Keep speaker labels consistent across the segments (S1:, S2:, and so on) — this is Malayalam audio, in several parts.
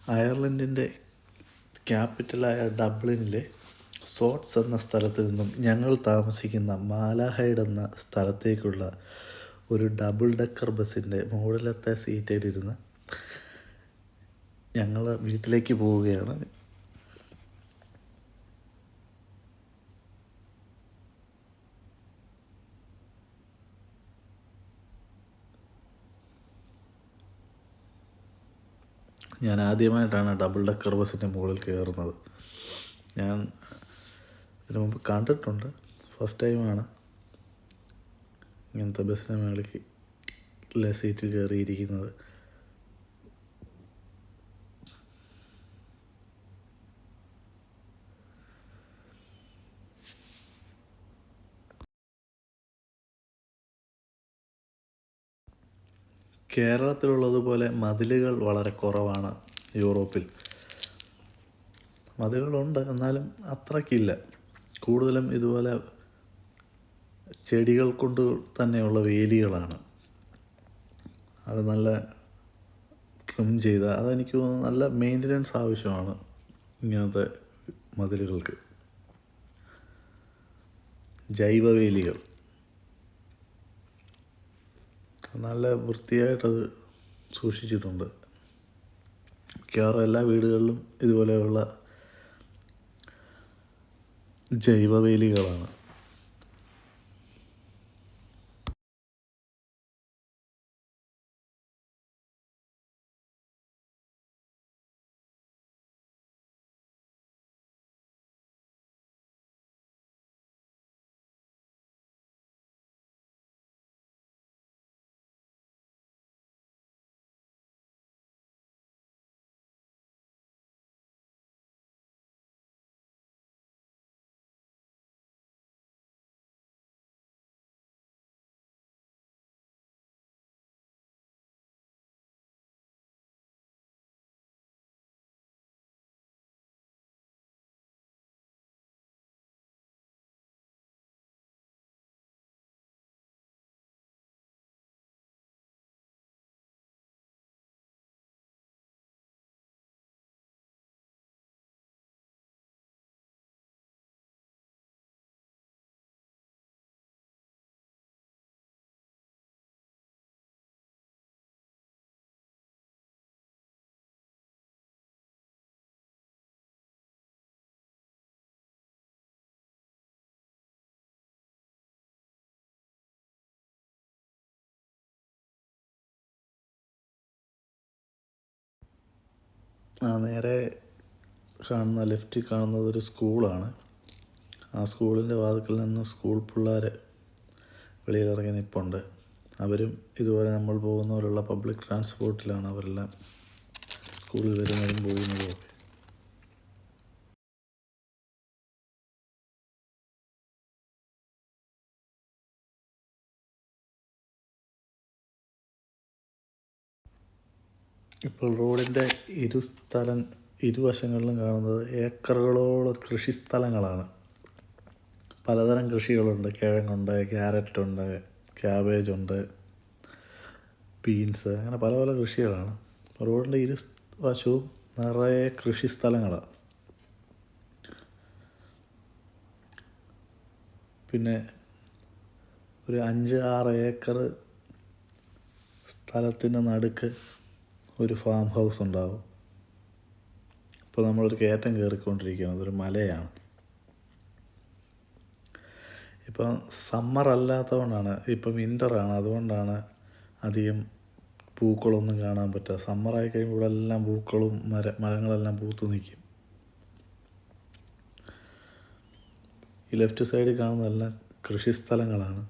S1: അയർലൻഡിൻ്റെ ക്യാപിറ്റലായ ഡബ്ലിനിലെ സോട്സ് എന്ന സ്ഥലത്ത് നിന്നും ഞങ്ങൾ താമസിക്കുന്ന മാലഹൈഡ് എന്ന സ്ഥലത്തേക്കുള്ള ഒരു ഡബിൾ ഡെക്കർ ബസ്സിൻ്റെ മുകളിലത്തെ സീറ്റിലിരുന്ന് ഞങ്ങൾ വീട്ടിലേക്ക് പോവുകയാണ്. ഞാൻ ആദ്യമായിട്ടാണ് ഡബിൾ ഡെക്കർ ബസ്സിൻ്റെ മുകളിൽ കയറുന്നത്. ഞാൻ ഇതിനു മുമ്പ് കണ്ടിട്ടുണ്ട്, ഫസ്റ്റ് ടൈമാണ് ഇങ്ങനത്തെ ബസ്സിൻ്റെ മുകളിൽ സീറ്റിൽ കയറിയിരിക്കുന്നത്. കേരളത്തിലുള്ളതുപോലെ മതിലുകൾ വളരെ കുറവാണ് യൂറോപ്പിൽ. മതിലുകളുണ്ട്, എന്നാലും അത്രയ്ക്കില്ല. കൂടുതലും ഇതുപോലെ ചെടികൾ കൊണ്ട് തന്നെയുള്ള വേലികളാണ്. അത് നല്ല ട്രിം ചെയ്ത, അതെനിക്ക് തോന്നുന്നു നല്ല മെയിൻ്റനൻസ് ആവശ്യമാണ് ഇങ്ങനത്തെ മതിലുകൾക്ക്. ജൈവവേലികൾ നല്ല വൃത്തിയായിട്ടത് സൂക്ഷിച്ചിട്ടുണ്ട്. മിക്കവാറും എല്ലാ വീടുകളിലും ഇതുപോലെയുള്ള ജൈവവേലികളാണ്. നേരെ കാണുന്ന ലെഫ്റ്റിൽ കാണുന്നത് ഒരു സ്കൂളാണ്. ആ സ്കൂളിൻ്റെ വാതിൽക്കൽ നിന്ന് സ്കൂൾ പിള്ളേർ വെളിയിലിറങ്ങി നിൽപ്പുണ്ട്. അവരും ഇതുപോലെ നമ്മൾ പോകുന്ന പോലുള്ള പബ്ലിക് ട്രാൻസ്പോർട്ടിലാണ് അവരെല്ലാം സ്കൂളിൽ വരുന്നതും പോകുന്നതും ഒക്കെ. ഇപ്പോൾ റോഡിൻ്റെ ഇരുവശങ്ങളിലും കാണുന്നത് ഏക്കറുകളോളം കൃഷിസ്ഥലങ്ങളാണ്. പലതരം കൃഷികളുണ്ട്. കിഴങ്ങുണ്ട്, ക്യാരറ്റുണ്ട്, ക്യാബേജുണ്ട്, ബീൻസ്, അങ്ങനെ പല പല കൃഷികളാണ്. റോഡിൻ്റെ ഇരുവശവും നിറയെ കൃഷിസ്ഥലങ്ങളാണ്. പിന്നെ ഒരു 5-6 ഏക്കർ സ്ഥലത്തിൻ്റെ നടുക്ക് ഒരു ഫാം ഹൗസ് ഉണ്ടാവും. ഇപ്പോൾ നമ്മളൊരു കയറ്റം കയറിക്കൊണ്ടിരിക്കുകയാണ്. അതൊരു മലയാണ്. ഇപ്പം സമ്മർ അല്ലാത്തതുകൊണ്ടാണ്, ഇപ്പം വിൻ്ററാണ്, അതുകൊണ്ടാണ് അധികം പൂക്കളൊന്നും കാണാൻ പറ്റുക. സമ്മറായി കഴിയുമ്പോൾ ഇവിടെ എല്ലാം പൂക്കളും മരങ്ങളെല്ലാം പൂത്തു നിൽക്കും. ഈ ലെഫ്റ്റ് സൈഡിൽ കാണുന്നതെല്ലാം കൃഷിസ്ഥലങ്ങളാണ്.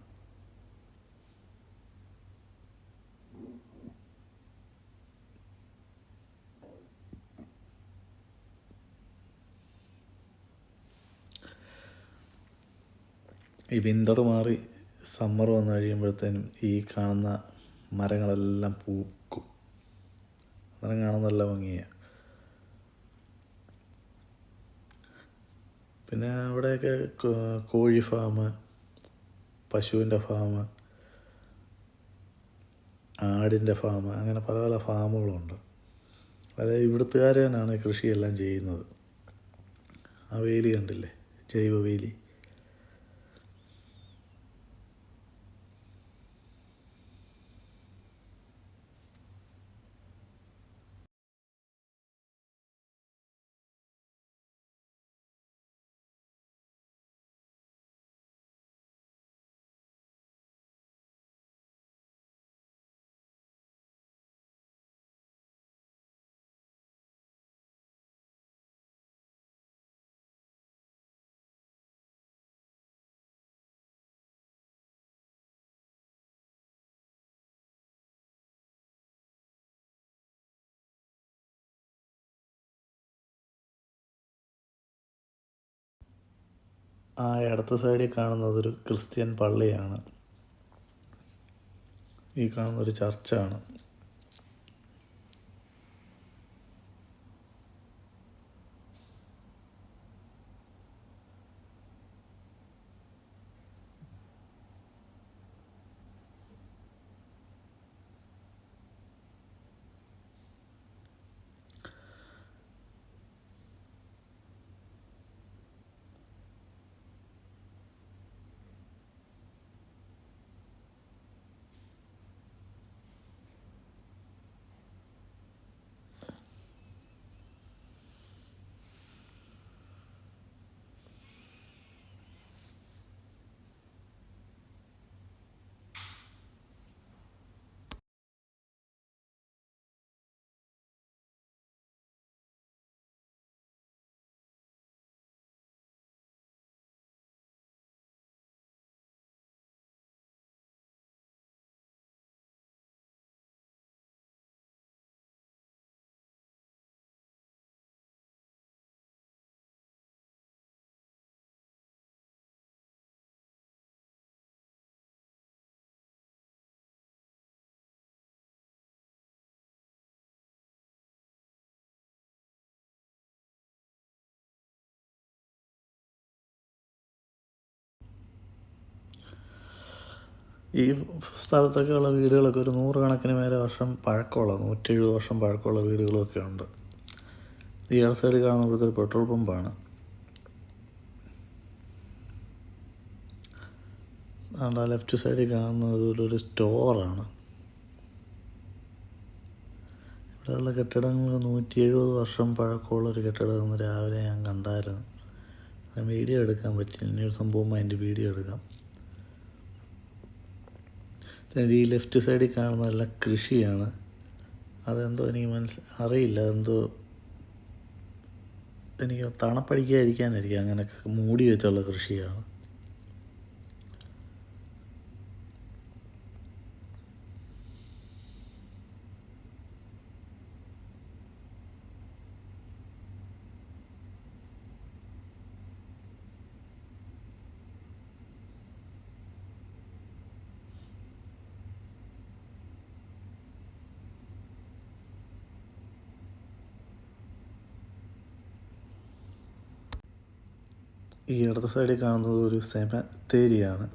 S1: ഈ വിൻ്റർ മാറി സമ്മർ വന്നു കഴിയുമ്പോഴത്തേനും ഈ കാണുന്ന മരങ്ങളെല്ലാം പൂക്കും. അന്നേരം കാണാൻ നല്ല ഭംഗിയാണ്. പിന്നെ അവിടെയൊക്കെ കോഴി ഫാം, പശുവിൻ്റെ ഫാം, ആടിൻ്റെ ഫാം, അങ്ങനെ പല പല ഫാമുകളുണ്ട്. അതായത് ഇവിടുത്തുകാർ തന്നെയാണ് കൃഷിയെല്ലാം ചെയ്യുന്നത്. ആ വേലി കണ്ടില്ലേ, ജൈവ വേലി. ആ ഇടത്ത് സൈഡിൽ കാണുന്നതൊരു ക്രിസ്ത്യൻ പള്ളിയാണ്. ഈ കാണുന്നൊരു ചർച്ചാണ്. ഈ സ്ഥലത്തൊക്കെയുള്ള വീടുകളൊക്കെ ഒരു 100 കണക്കിന് മേലെ വർഷം പഴക്കമുള്ള, 170 വർഷം പഴക്കമുള്ള വീടുകളൊക്കെ ഉണ്ട്. ഈ ഇട സൈഡിൽ കാണുമ്പോഴത്തെ ഒരു പെട്രോൾ പമ്പാണ്. അതുകൊണ്ട് ആ ലെഫ്റ്റ് സൈഡിൽ കാണുന്നത് ഒരു സ്റ്റോറാണ്. ഇവിടെയുള്ള കെട്ടിടങ്ങൾ 170 വർഷം പഴക്കമുള്ളൊരു കെട്ടിടം ഇന്ന് രാവിലെ ഞാൻ കണ്ടായിരുന്നു. വീഡിയോ എടുക്കാൻ പറ്റില്ല. ഇനിയൊരു സംഭവം അതിൻ്റെ വീഡിയോ എടുക്കാം. ഈ ലെഫ്റ്റ് സൈഡിൽ കാണുന്നതെല്ലാം കൃഷിയാണ്. അതെന്തോ എനിക്ക് അറിയില്ല, എന്തോ എനിക്ക് തണുപ്പടിക്കാതിരിക്കാനായിരിക്കും അങ്ങനെയൊക്കെ മൂടി വെച്ചുള്ള കൃഷിയാണ്. ഈ ഇടത് സൈഡിൽ കാണുന്നത് ഒരു സെമിത്തേരിയാണ്.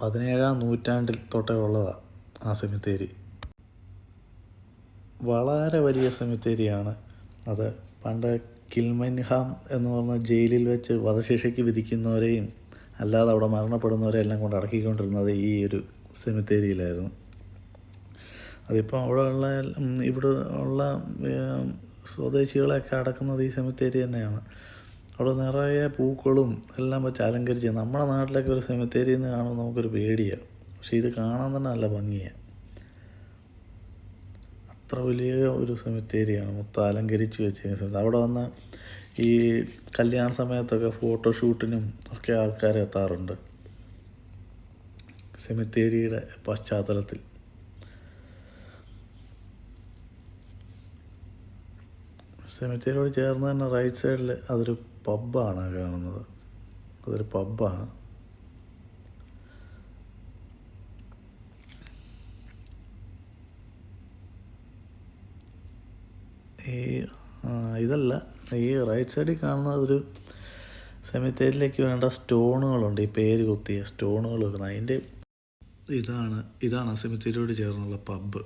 S1: 17-ാം നൂറ്റാണ്ടിൽ തൊട്ടേ ഉള്ളതാണ് ആ സെമിത്തേരി. വളരെ വലിയ സെമിത്തേരിയാണ് അത്. പണ്ട് കിൽമൻഹാം എന്ന് പറഞ്ഞ ജയിലിൽ വെച്ച് വധശിക്ഷയ്ക്ക് വിധിക്കുന്നവരെയും അല്ലാതെ അവിടെ മരണപ്പെടുന്നവരെയും എല്ലാം കൊണ്ട് അടക്കിക്കൊണ്ടിരുന്നത് ഈ ഒരു സെമിത്തേരിയിലായിരുന്നു. അതിപ്പോൾ ഇവിടെ ഉള്ള സ്വദേശികളെയൊക്കെ അടക്കുന്നത് ഈ സെമിത്തേരി തന്നെയാണ്. അവിടെ നിറയെ പൂക്കളും എല്ലാം വെച്ച് അലങ്കരിച്ച്. നമ്മുടെ നാട്ടിലൊക്കെ ഒരു സെമിത്തേരി എന്ന് കാണുമ്പോൾ നമുക്കൊരു പേടിയാണ്. പക്ഷേ ഇത് കാണാൻ തന്നെ നല്ല ഭംഗിയാണ്. അത്ര വലിയ ഒരു സെമിത്തേരിയാണ്, മൊത്തം അലങ്കരിച്ച് വെച്ചിരിക്കുന്നത്. അവിടെ വന്ന് ഈ കല്യാണ സമയത്തൊക്കെ ഫോട്ടോഷൂട്ടിനും ഒക്കെ ആൾക്കാർ എത്താറുണ്ട് സെമിത്തേരിയുടെ പശ്ചാത്തലത്തിൽ. സെമിത്തേരിയോട് ചേർന്ന് തന്നെ റൈറ്റ് സൈഡിൽ അതൊരു പബ്ബാണ് കാണുന്നത്. അതൊരു പബ്ബാണ്. ഇതല്ല, ഈ റൈറ്റ് സൈഡിൽ കാണുന്ന ഒരു സെമിത്തേരിയിലേക്ക് വേണ്ട സ്റ്റോണുകളുണ്ട്. ഈ പേര് കൊത്തിയ സ്റ്റോണുകൾ വെക്കുന്നത്. അതിൻ്റെ ഇതാണ് സെമിത്തേരിയോട് ചേർന്നുള്ള പബ്ബ്.